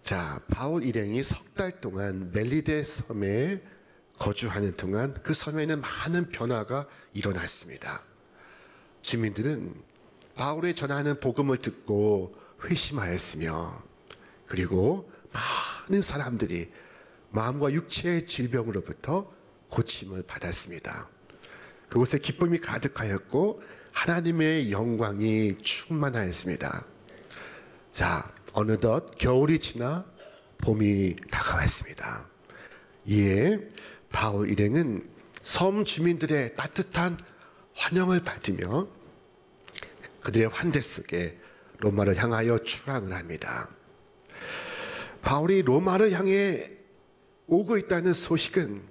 자, 바울 일행이 석 달 동안 멜리데 섬에 거주하는 동안 그 섬에는 많은 변화가 일어났습니다. 주민들은 바울의 전하는 복음을 듣고 회심하였으며, 그리고 많은 사람들이 마음과 육체의 질병으로부터 고침을 받았습니다. 그곳에 기쁨이 가득하였고 하나님의 영광이 충만하였습니다. 자, 어느덧 겨울이 지나 봄이 다가왔습니다. 이에 바울 일행은 섬 주민들의 따뜻한 환영을 받으며 그들의 환대 속에 로마를 향하여 출항을 합니다. 바울이 로마를 향해 오고 있다는 소식은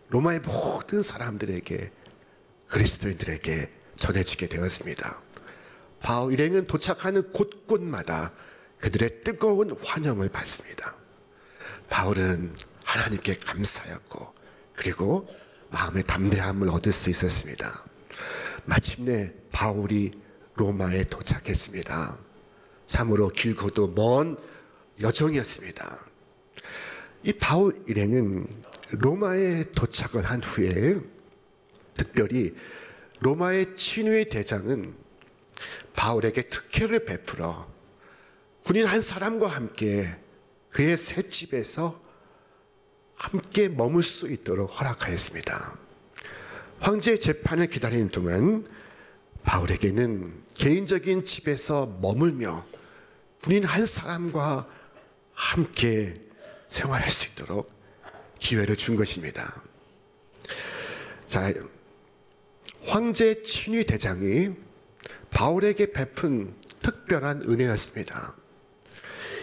로마의 모든 사람들에게, 그리스도인들에게 전해지게 되었습니다. 바울 일행은 도착하는 곳곳마다 그들의 뜨거운 환영을 받습니다. 바울은 하나님께 감사하였고, 그리고 마음의 담대함을 얻을 수 있었습니다. 마침내 바울이 로마에 도착했습니다. 참으로 길고도 먼 여정이었습니다. 이 바울 일행은 로마에 도착을 한 후에, 특별히 로마의 친위 대장은 바울에게 특혜를 베풀어 군인 한 사람과 함께 그의 새 집에서 함께 머물 수 있도록 허락하였습니다. 황제의 재판을 기다리는 동안 바울에게는 개인적인 집에서 머물며 군인 한 사람과 함께 생활할 수 있도록 기회를 준 것입니다. 자, 황제 친위 대장이 바울에게 베푼 특별한 은혜였습니다.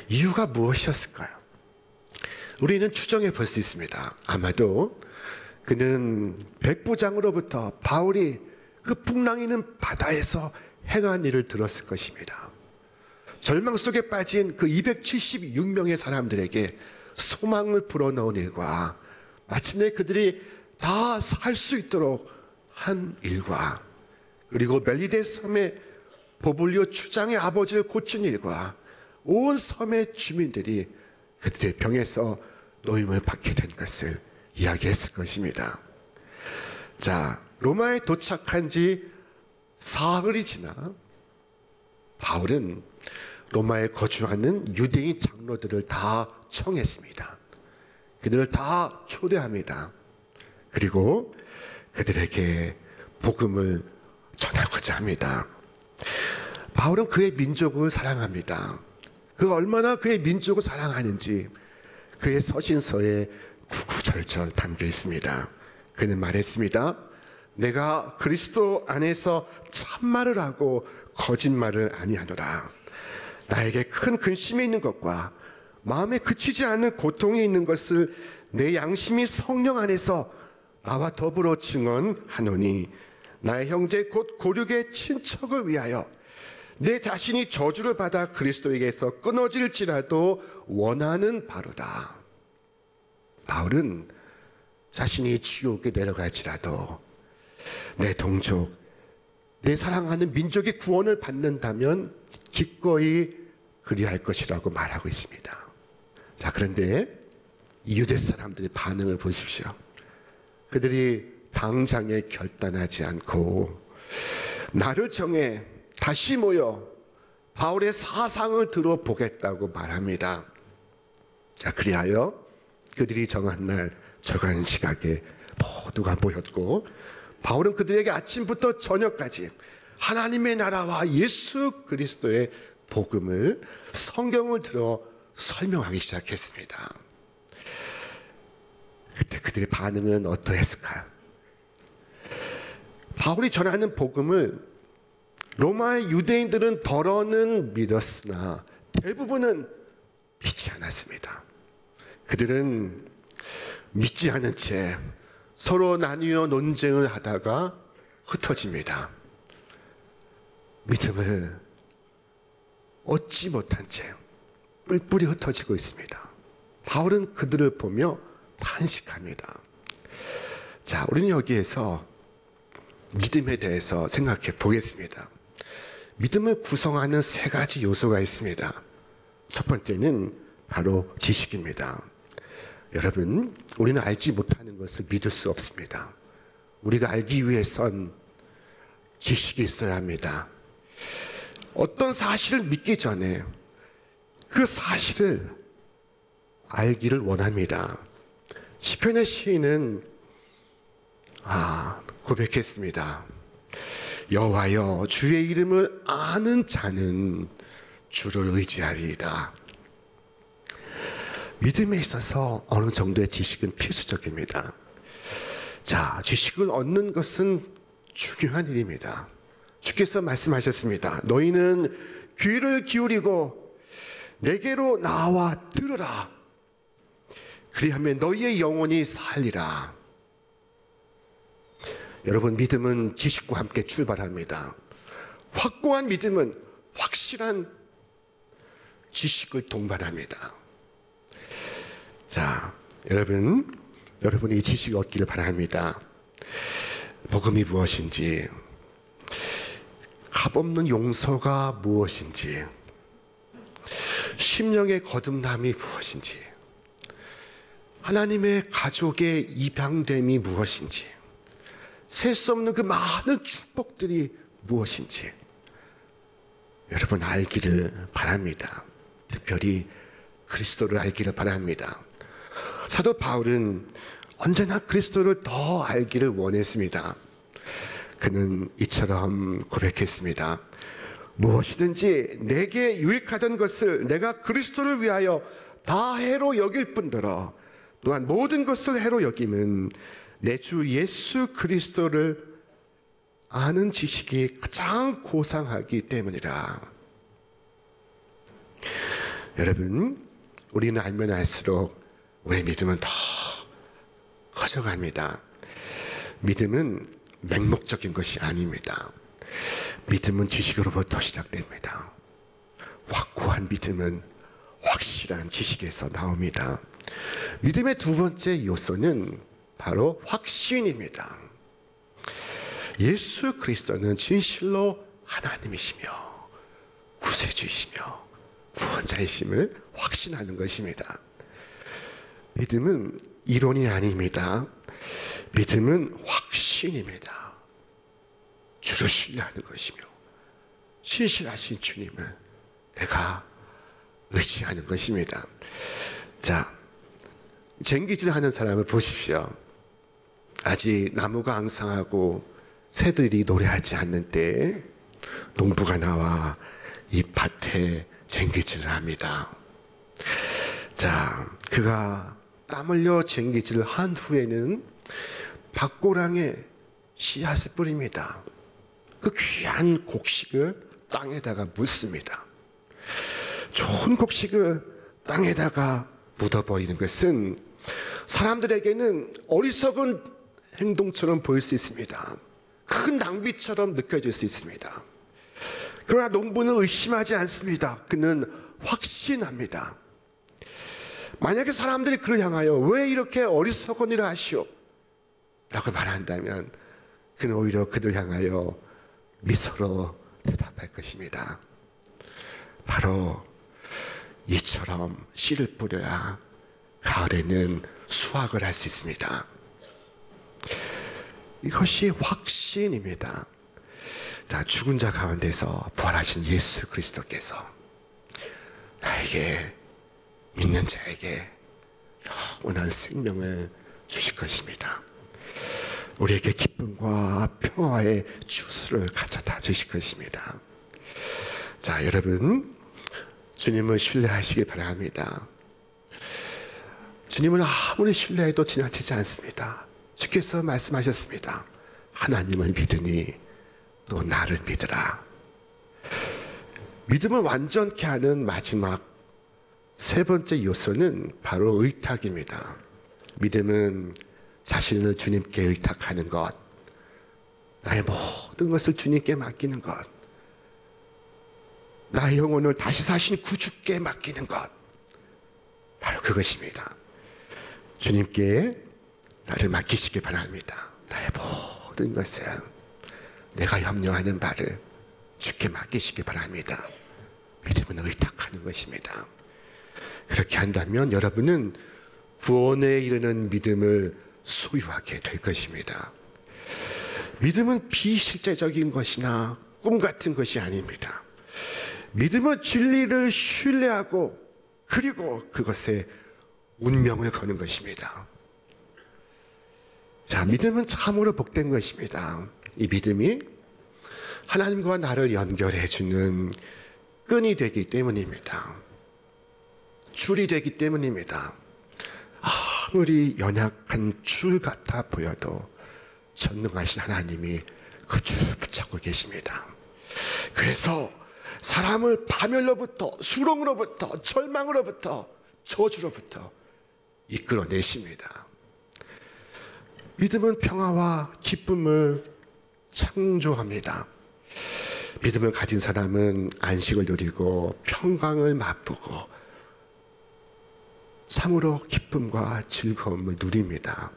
이유가 무엇이었을까요? 우리는 추정해 볼 수 있습니다. 아마도 그는 백부장으로부터 바울이 그 풍랑이는 바다에서 행한 일을 들었을 것입니다. 절망 속에 빠진 그 276명의 사람들에게 소망을 불어넣은 일과, 마침내 그들이 다 살 수 있도록 한 일과, 그리고 멜리데 섬의 보블리오 추장의 아버지를 고친 일과, 온 섬의 주민들이 그들의 병에서 노임을 받게 된 것을 이야기했을 것입니다. 자, 로마에 도착한 지 사흘이 지나 바울은 로마에 거주하는 유대인 장로들을 다 청했습니다. 그들을 다 초대합니다. 그리고 그들에게 복음을 전하고자 합니다. 바울은 그의 민족을 사랑합니다. 그가 얼마나 그의 민족을 사랑하는지 그의 서신서에 구구절절 담겨 있습니다. 그는 말했습니다. 내가 그리스도 안에서 참말을 하고 거짓말을 아니하노라. 나에게 큰 근심이 있는 것과 마음에 그치지 않는 고통이 있는 것을 내 양심이 성령 안에서 나와 더불어 증언하노니, 나의 형제 곧 고륙의 친척을 위하여 내 자신이 저주를 받아 그리스도에게서 끊어질지라도 원하는 바로다. 바울은 자신이 지옥에 내려갈지라도 내 동족, 내 사랑하는 민족의 구원을 받는다면 기꺼이 그리할 것이라고 말하고 있습니다. 자, 그런데 유대 사람들의 반응을 보십시오. 그들이 당장에 결단하지 않고 나를 정해 다시 모여 바울의 사상을 들어보겠다고 말합니다. 자, 그리하여 그들이 정한 날 정한 시각에 모두가 모였고, 바울은 그들에게 아침부터 저녁까지 하나님의 나라와 예수 그리스도의 복음을, 성경을 들어 설명하기 시작했습니다. 그때 그들의 반응은 어떠했을까요? 바울이 전하는 복음을 로마의 유대인들은 덜어는 믿었으나 대부분은 믿지 않았습니다. 그들은 믿지 않은 채 서로 나뉘어 논쟁을 하다가 흩어집니다. 믿음을 얻지 못한 채 뿔뿔이 흩어지고 있습니다. 바울은 그들을 보며 탄식합니다. 자, 우리는 여기에서 믿음에 대해서 생각해 보겠습니다. 믿음을 구성하는 세 가지 요소가 있습니다. 첫 번째는 바로 지식입니다. 여러분, 우리는 알지 못하는 것을 믿을 수 없습니다. 우리가 알기 위해선 지식이 있어야 합니다. 어떤 사실을 믿기 전에 그 사실을 알기를 원합니다. 시편의 시인은 고백했습니다. 여호와여, 주의 이름을 아는 자는 주를 의지하리이다. 믿음에 있어서 어느 정도의 지식은 필수적입니다. 자, 지식을 얻는 것은 중요한 일입니다. 주께서 말씀하셨습니다. 너희는 귀를 기울이고 내게로 나와 들으라. 그리하면 너희의 영혼이 살리라. 여러분, 믿음은 지식과 함께 출발합니다. 확고한 믿음은 확실한 지식을 동반합니다. 자, 여러분이 이 지식을 얻기를 바랍니다. 복음이 무엇인지, 값없는 용서가 무엇인지, 심령의 거듭남이 무엇인지, 하나님의 가족의 입양됨이 무엇인지, 셀 수 없는 그 많은 축복들이 무엇인지 여러분 알기를 바랍니다. 특별히 그리스도를 알기를 바랍니다. 사도 바울은 언제나 그리스도를 더 알기를 원했습니다. 그는 이처럼 고백했습니다. 무엇이든지 내게 유익하던 것을 내가 그리스도를 위하여 다 해로 여길 뿐더러 또한 모든 것을 해로 여김은 내 주 예수 그리스도를 아는 지식이 가장 고상하기 때문이라. 여러분, 우리는 알면 알수록 우리의 믿음은 더 커져갑니다. 믿음은 맹목적인 것이 아닙니다. 믿음은 지식으로부터 시작됩니다. 확고한 믿음은 확실한 지식에서 나옵니다. 믿음의 두 번째 요소는 바로 확신입니다. 예수 그리스도는 진실로 하나님이시며 구세주이시며 구원자이심을 확신하는 것입니다. 믿음은 이론이 아닙니다. 믿음은 확신입니다. 주를 신뢰하는 것이며 신실하신 주님을 내가 의지하는 것입니다. 자, 쟁기질 하는 사람을 보십시오. 아직 나무가 앙상하고 새들이 노래하지 않는 때에 농부가 나와 이 밭에 쟁기질을 합니다. 자, 그가 땀 흘려 쟁기질을 한 후에는 밭고랑에 씨앗을 뿌립니다. 그 귀한 곡식을 땅에다가 묻습니다. 좋은 곡식을 땅에다가 묻어버리는 것은 사람들에게는 어리석은 행동처럼 보일 수 있습니다. 큰 낭비처럼 느껴질 수 있습니다. 그러나 농부는 의심하지 않습니다. 그는 확신합니다. 만약에 사람들이 그를 향하여 왜 이렇게 어리석은 일을 하시오? 라고 말한다면 그는 오히려 그들 향하여 미소로 대답할 것입니다. 바로 이처럼 씨를 뿌려야 가을에는 수확을 할 수 있습니다. 이것이 확신입니다. 자, 죽은 자 가운데서 부활하신 예수 그리스도께서 나에게 믿는 자에게 영원한 생명을 주실 것입니다. 우리에게 기쁨과 평화의 주수를 가져다 주실 것입니다. 자, 여러분, 주님을 신뢰하시기 바랍니다. 주님을 아무리 신뢰해도 지나치지 않습니다. 주께서 말씀하셨습니다. 하나님을 믿으니 또 나를 믿으라. 믿음을 완전케 하는 마지막 세 번째 요소는 바로 의탁입니다. 믿음은 자신을 주님께 의탁하는 것, 나의 모든 것을 주님께 맡기는 것, 나의 영혼을 다시 사신 구주께 맡기는 것, 바로 그것입니다. 주님께 나를 맡기시기 바랍니다. 나의 모든 것은 내가 염려하는 바를 주께 맡기시기 바랍니다. 믿음은 의탁하는 것입니다. 그렇게 한다면 여러분은 구원에 이르는 믿음을 소유하게 될 것입니다. 믿음은 비실제적인 것이나 꿈 같은 것이 아닙니다. 믿음은 진리를 신뢰하고 그리고 그것에 운명을 거는 것입니다. 자, 믿음은 참으로 복된 것입니다. 이 믿음이 하나님과 나를 연결해주는 끈이 되기 때문입니다. 줄이 되기 때문입니다. 아무리 연약한 줄 같아 보여도 전능하신 하나님이 그 줄을 붙잡고 계십니다. 그래서 사람을 파멸로부터, 수렁으로부터, 절망으로부터, 저주로부터 이끌어내십니다. 믿음은 평화와 기쁨을 창조합니다. 믿음을 가진 사람은 안식을 누리고 평강을 맛보고 참으로 기쁨과 즐거움을 누립니다.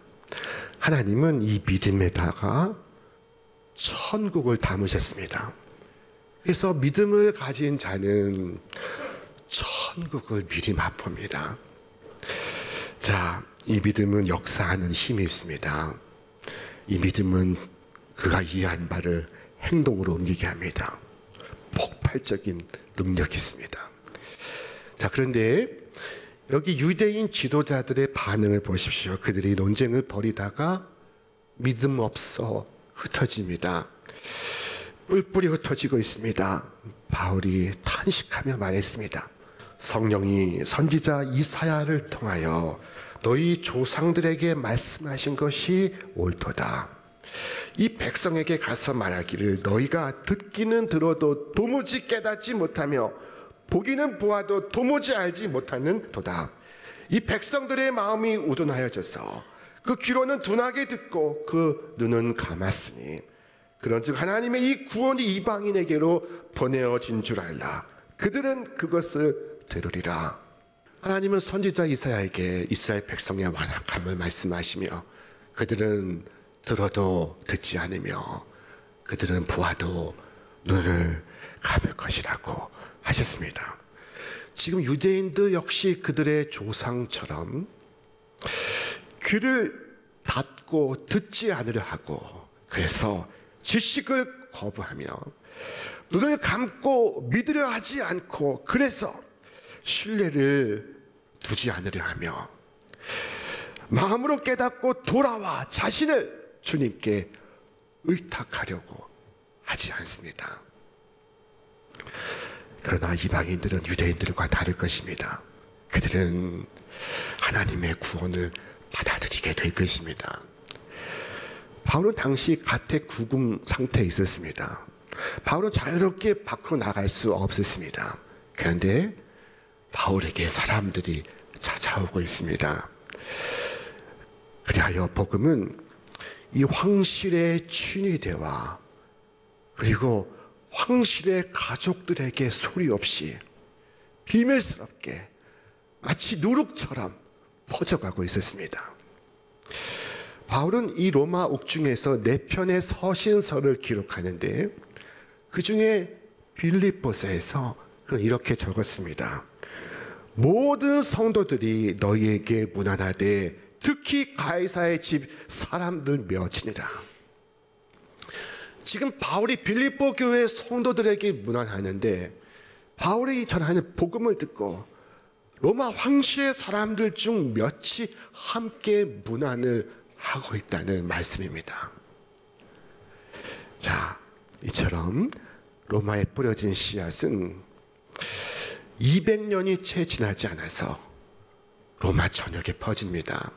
하나님은 이 믿음에다가 천국을 담으셨습니다. 그래서 믿음을 가진 자는 천국을 미리 맛봅니다. 자, 이 믿음은 역사하는 힘이 있습니다. 이 믿음은 그가 이해한 바를 행동으로 옮기게 합니다. 폭발적인 능력이 있습니다. 자, 그런데 여기 유대인 지도자들의 반응을 보십시오. 그들이 논쟁을 벌이다가 믿음 없어 흩어집니다. 뿔뿔이 흩어지고 있습니다. 바울이 탄식하며 말했습니다. 성령이 선지자 이사야를 통하여 너희 조상들에게 말씀하신 것이 옳도다. 이 백성에게 가서 말하기를 너희가 듣기는 들어도 도무지 깨닫지 못하며 보기는 보아도 도무지 알지 못하는 도다. 이 백성들의 마음이 우둔하여져서 그 귀로는 둔하게 듣고 그 눈은 감았으니 그런즉 하나님의 이 구원이 이방인에게로 보내어진 줄 알라. 그들은 그것을 들으리라. 하나님은 선지자 이사야에게 이스라엘 백성의 완악함을 말씀하시며 그들은 들어도 듣지 않으며 그들은 보아도 눈을 감을 것이라고 하셨습니다. 지금 유대인들 역시 그들의 조상처럼 귀를 닫고 듣지 않으려 하고 그래서 지식을 거부하며 눈을 감고 믿으려 하지 않고 그래서 신뢰를 두지 않으려 하며 마음으로 깨닫고 돌아와 자신을 주님께 의탁하려고 하지 않습니다. 그러나 이방인들은 유대인들과 다를 것입니다. 그들은 하나님의 구원을 받아들이게 될 것입니다. 바울은 당시 가택구금 상태에 있었습니다. 바울은 자유롭게 밖으로 나갈 수 없었습니다. 그런데 바울에게 사람들이 찾아오고 있습니다. 그리하여 복음은 이 황실의 친위대와 그리고 황실의 가족들에게 소리 없이 비밀스럽게 마치 누룩처럼 퍼져가고 있었습니다. 바울은 이 로마 옥중에서 4편의 서신서를 기록하는데 그 중에 빌립보서에서 그는 이렇게 적었습니다. 모든 성도들이 너희에게 문안하되 특히 가이사의 집 사람들 몇이니라. 지금 바울이 빌립보 교회 성도들에게 문안하는데 바울이 전하는 복음을 듣고 로마 황실의 사람들 중 몇이 함께 문안을 하고 있다는 말씀입니다. 자, 이처럼 로마에 뿌려진 씨앗은 200년이 채 지나지 않아서 로마 전역에 퍼집니다.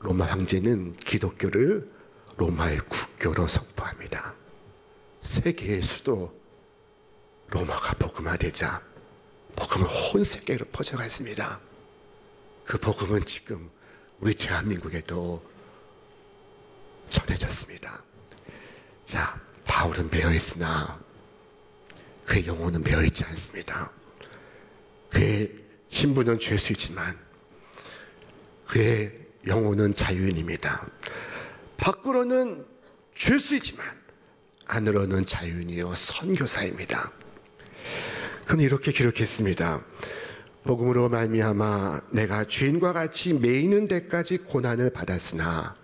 로마 황제는 기독교를 로마의 국교로 선포합니다. 세계의 수도 로마가 복음화되자 복음은 온 세계로 퍼져갔습니다. 그 복음은 지금 우리 대한민국에도 전해졌습니다. 자, 바울은 매여있으나 그의 영혼은 매여있지 않습니다. 그의 신분은 죄 수 있지만 그의 영혼은 자유인입니다. 밖으로는 죄 수 있지만 안으로는 자유인이요 선교사입니다. 그는 이렇게 기록했습니다. 복음으로 말미암아 내가 죄인과 같이 매이는 데까지 고난을 받았으나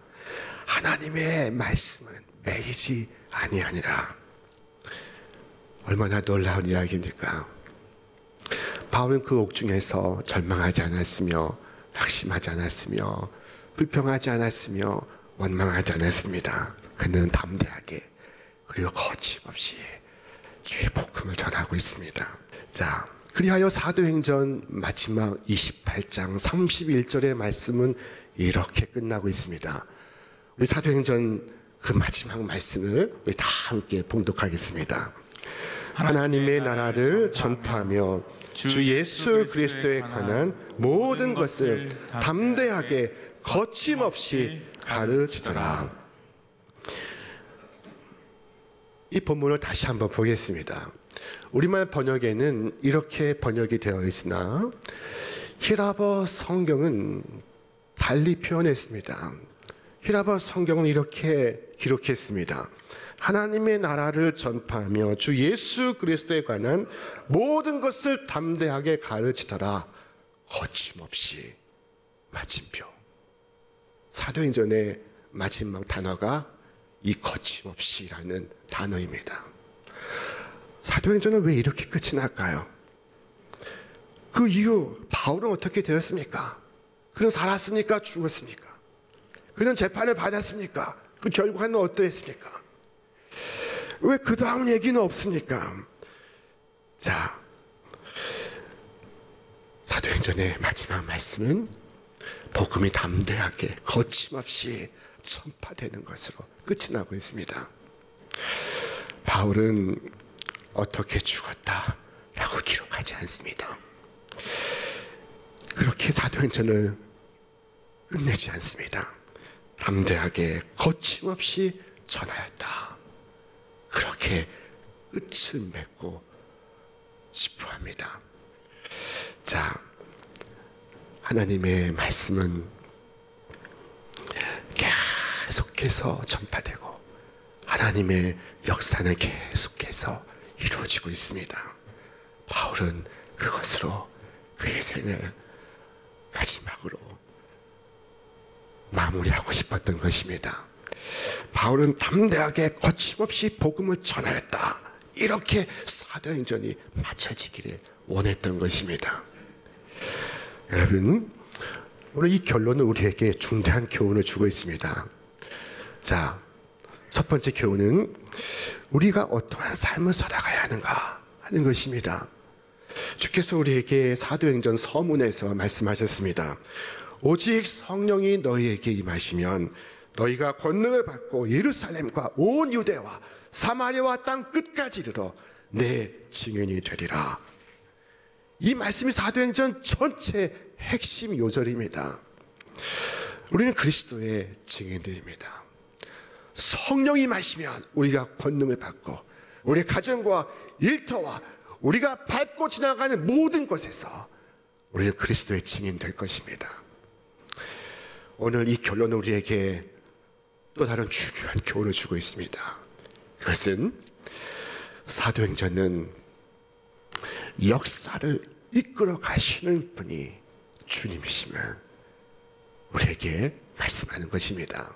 하나님의 말씀은 매이지 아니하니라. 얼마나 놀라운 이야기입니까? 바울은 그 옥중에서 절망하지 않았으며 낙심하지 않았으며 불평하지 않았으며 원망하지 않았습니다. 그는 담대하게 그리고 거침없이 주의 복음을 전하고 있습니다. 자, 그리하여 사도행전 마지막 28장 31절의 말씀은 이렇게 끝나고 있습니다. 우리 사도행전 그 마지막 말씀을 우리 다 함께 봉독하겠습니다. 하나님의 나라를 전파하며 주 예수 그리스도에 관한 모든 것을 담대하게 거침없이 가르치더라. 이 본문을 다시 한번 보겠습니다. 우리말 번역에는 이렇게 번역이 되어 있으나 히라버 성경은 달리 표현했습니다. 히라버 성경은 이렇게 기록했습니다. 하나님의 나라를 전파하며 주 예수 그리스도에 관한 모든 것을 담대하게 가르치더라. 거침없이. 마침표. 사도행전의 마지막 단어가 이 거침없이라는 단어입니다. 사도행전은 왜 이렇게 끝이 날까요? 그 이후 바울은 어떻게 되었습니까? 그는 살았습니까? 죽었습니까? 그는 재판을 받았습니까? 그 결과는 어떠했습니까? 왜 그 다음 얘기는 없습니까? 자, 사도행전의 마지막 말씀은 복음이 담대하게 거침없이 전파되는 것으로 끝이 나고 있습니다. 바울은 어떻게 죽었다라고 기록하지 않습니다. 그렇게 사도행전을 끝내지 않습니다. 담대하게 거침없이 전하였다. 그렇게 끝을 맺고 싶어 합니다. 자, 하나님의 말씀은 계속해서 전파되고 하나님의 역사는 계속해서 이루어지고 있습니다. 바울은 그것으로 그의 생을 마지막으로 마무리하고 싶었던 것입니다. 바울은 담대하게 거침없이 복음을 전하였다. 이렇게 사도행전이 마쳐지기를 원했던 것입니다. 여러분, 오늘 이 결론은 우리에게 중대한 교훈을 주고 있습니다. 자, 첫 번째 교훈은 우리가 어떠한 삶을 살아가야 하는가 하는 것입니다. 주께서 우리에게 사도행전 서문에서 말씀하셨습니다. 오직 성령이 너희에게 임하시면 너희가 권능을 받고 예루살렘과 온 유대와 사마리아와 땅 끝까지 이르러 내 증인이 되리라. 이 말씀이 사도행전 전체 핵심 요절입니다. 우리는 그리스도의 증인들입니다. 성령이 임하시면 우리가 권능을 받고 우리 가정과 일터와 우리가 밟고 지나가는 모든 곳에서 우리는 그리스도의 증인 될 것입니다. 오늘 이 결론은 우리에게 또 다른 중요한 교훈을 주고 있습니다. 그것은 사도행전은 역사를 이끌어 가시는 분이 주님이심을 우리에게 말씀하는 것입니다.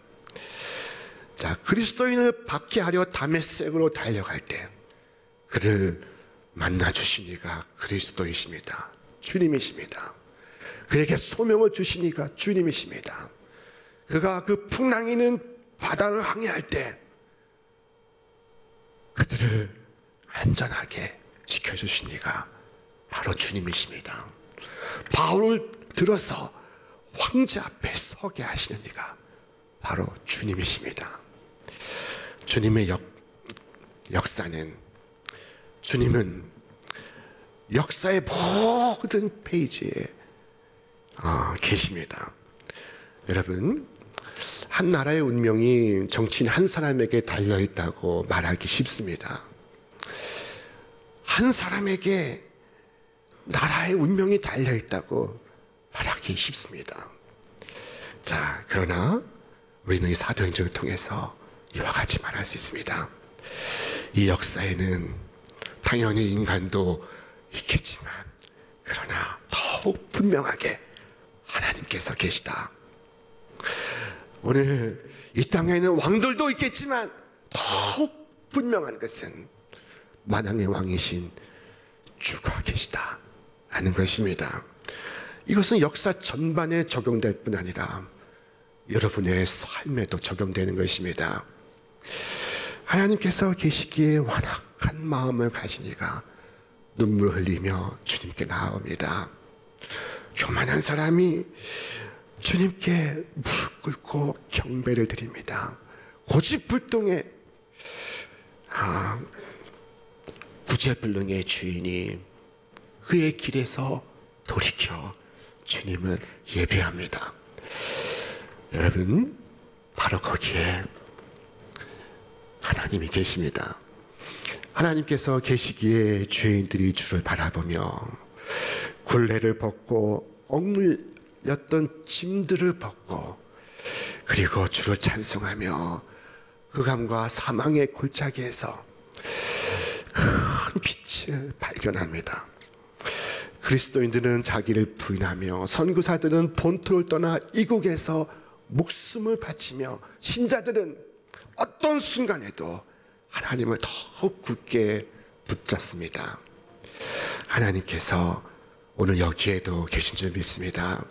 자, 그리스도인을 박해하려 다메섹으로 달려갈 때 그를 만나 주신 이가 그리스도이십니다. 주님이십니다. 그에게 소명을 주신 이가 주님이십니다. 그가 그 풍랑이는 바다를 항해할 때 그들을 안전하게 지켜주신 이가 바로 주님이십니다. 바울을 들어서 황제 앞에 서게 하시는 이가 바로 주님이십니다. 주님의 역사는, 주님은 역사의 모든 페이지에 계십니다. 여러분, 한 나라의 운명이 정치인 한 사람에게 달려있다고 말하기 쉽습니다. 한 사람에게 나라의 운명이 달려있다고 말하기 쉽습니다. 자, 그러나 우리는 이 사도행전을 통해서 이와 같이 말할 수 있습니다. 이 역사에는 당연히 인간도 있겠지만 그러나 더 더욱 분명하게 하나님께서 계시다. 오늘 이 땅에는 왕들도 있겠지만 더욱 분명한 것은 만왕의 왕이신 주가 계시다 하는 것입니다. 이것은 역사 전반에 적용될 뿐 아니라 여러분의 삶에도 적용되는 것입니다. 하나님께서 계시기에 완악한 마음을 가진 이가 눈물 흘리며 주님께 나아옵니다. 교만한 사람이 주님께 무릎 꿇고 경배를 드립니다. 고집불통의 구제불능의 주인이 그의 길에서 돌이켜 주님을 예배합니다. 여러분, 바로 거기에 하나님이 계십니다. 하나님께서 계시기에 죄인들이 주를 바라보며 굴레를 벗고 억눌렸던 짐들을 벗고 그리고 주를 찬송하며 흑암과 사망의 골짜기에서 큰 빛을 발견합니다. 그리스도인들은 자기를 부인하며 선교사들은 본토를 떠나 이국에서 목숨을 바치며 신자들은 어떤 순간에도 하나님을 더욱 굳게 붙잡습니다. 하나님께서 오늘 여기에도 계신 줄 믿습니다.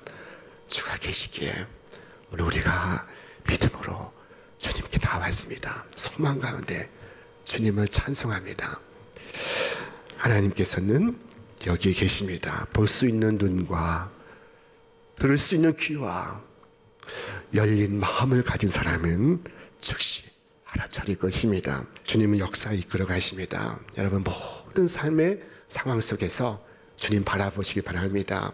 주가 계시기에 오늘 우리가 믿음으로 주님께 나왔습니다. 소망 가운데 주님을 찬송합니다. 하나님께서는 여기에 계십니다. 볼 수 있는 눈과 들을 수 있는 귀와 열린 마음을 가진 사람은 즉시 알아차릴 것입니다. 주님은 역사에 이끌어 가십니다. 여러분, 모든 삶의 상황 속에서 주님 바라보시기 바랍니다.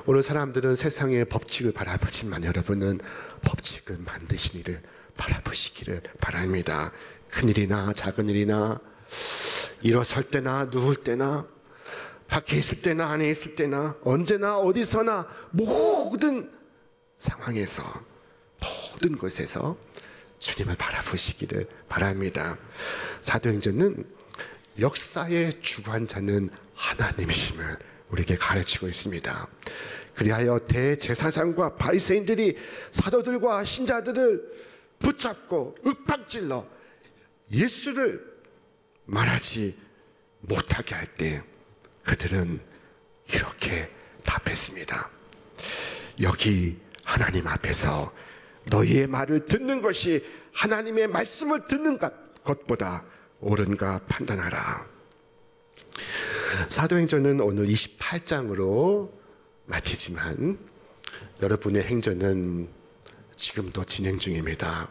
오늘 사람들은 세상의 법칙을 바라보지만 여러분은 법칙을 만드신 이를 바라보시기를 바랍니다. 큰일이나 작은 일이나 일어설 때나 누울 때나 밖에 있을 때나 안에 있을 때나 언제나 어디서나 모든 상황에서 모든 곳에서 주님을 바라보시기를 바랍니다. 사도행전은 역사의 주관자는 하나님이심을 우리에게 가르치고 있습니다. 그리하여 대제사장과 바리새인들이 사도들과 신자들을 붙잡고 윽박질러 예수를 말하지 못하게 할 때 그들은 이렇게 답했습니다. 여기 하나님 앞에서 너희의 말을 듣는 것이 하나님의 말씀을 듣는 것보다 옳은가 판단하라. 사도행전은 오늘 28장으로 마치지만 여러분의 행전은 지금도 진행 중입니다.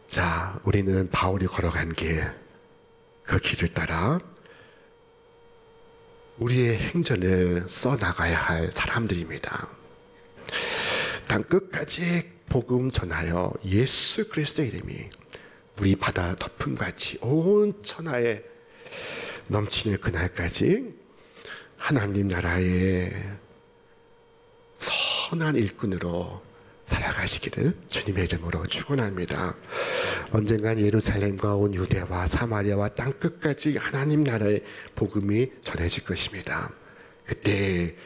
자, 우리는 바울이 걸어간 길, 그 길을 따라 우리의 행전을 써나가야 할 사람들입니다. 땅 끝까지 복음 전하여 예수 그리스도의 이름이 우리 바다 덮음같이 온 천하에 넘치는 그날까지 하나님 나라의 선한 일꾼으로 살아가시기를 주님의 이름으로 축원합니다. 언젠간 예루살렘과 온 유대와 사마리아와 땅 끝까지 하나님 나라의 복음이 전해질 것입니다. 그때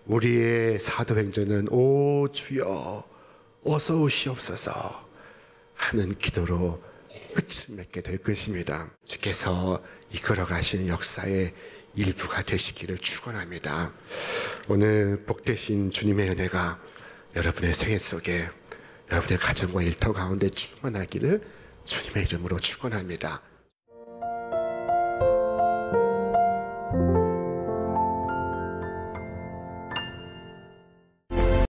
우리의 사도행전은 오 주여 어서 오시옵소서 하는 기도로 끝을 맺게 될 것입니다. 주께서 이끌어 가시는 역사의 일부가 되시기를 축원합니다. 오늘 복되신 주님의 은혜가 여러분의 생애 속에 여러분의 가정과 일터 가운데 충만하기를 주님의 이름으로 축원합니다.